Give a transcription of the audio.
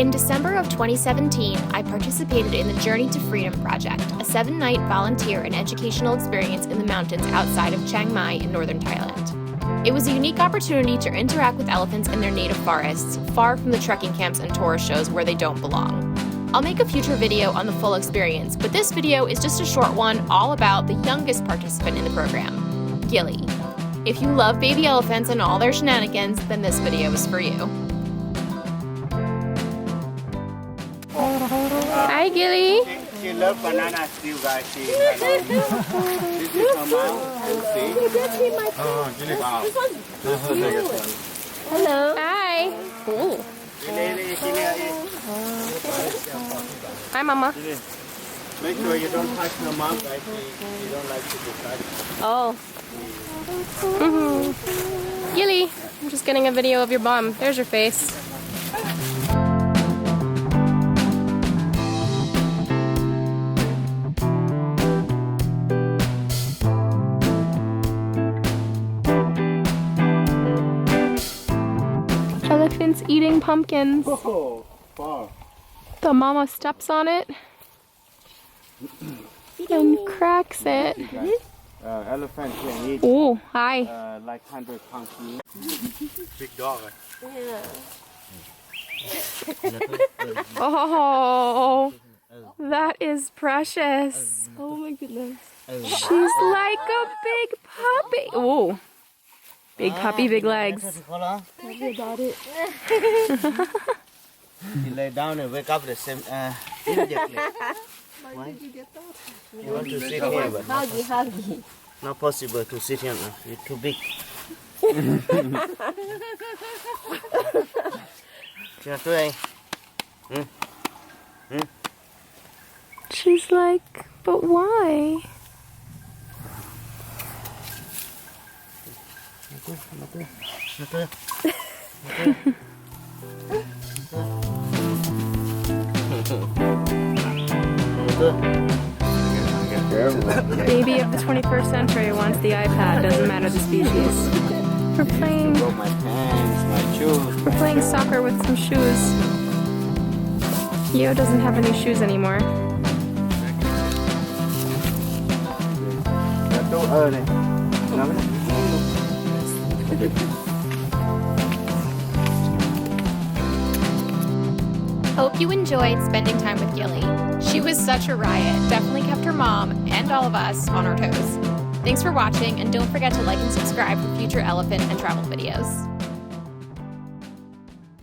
In December of 2017, I participated in the Journey to Freedom Project, a 7-night volunteer and educational experience in the mountains outside of Chiang Mai in northern Thailand. It was a unique opportunity to interact with elephants in their native forests, far from the trekking camps and tourist shows where they don't belong. I'll make a future video on the full experience, but this video is just a short one all about the youngest participant in the program, Gilly. If you love baby elephants and all their shenanigans, then this video is for you. Hi, Gilly. She loves banana still, guys. This is her mouth. Oh, Gilly. Wow. This is the biggest one. Hello. Hi. Ooh. Hi, Mama. Make sure you don't touch her mouth, guys. She don't like to be touched. Oh. Gilly, I'm just getting a video of your bum. There's your face. Elephants eating pumpkins. Oh, wow. The mama steps on it and cracks it. Elephant can eat Oh, hi. like 100 pumpkins. Big dog. Oh, that is precious. Oh my goodness. She's like a big puppy. Oh, big puppy, big legs. Tell me about it. You lay down and wake up the same immediately. Why did you get that? You want to sit here, but Huggy. not possible to sit here now. You're too big. She's like, but why? Baby of the 21st century wants the iPad, doesn't matter the species. We're playing. Broke my pants, my shoes. We're playing soccer with some shoes. Yo doesn't have any shoes anymore. Too early. Hope you enjoyed spending time with Gilly. She was such a riot, definitely kept her mom and all of us on our toes. Thanks for watching, and don't forget to like and subscribe for future elephant and travel videos.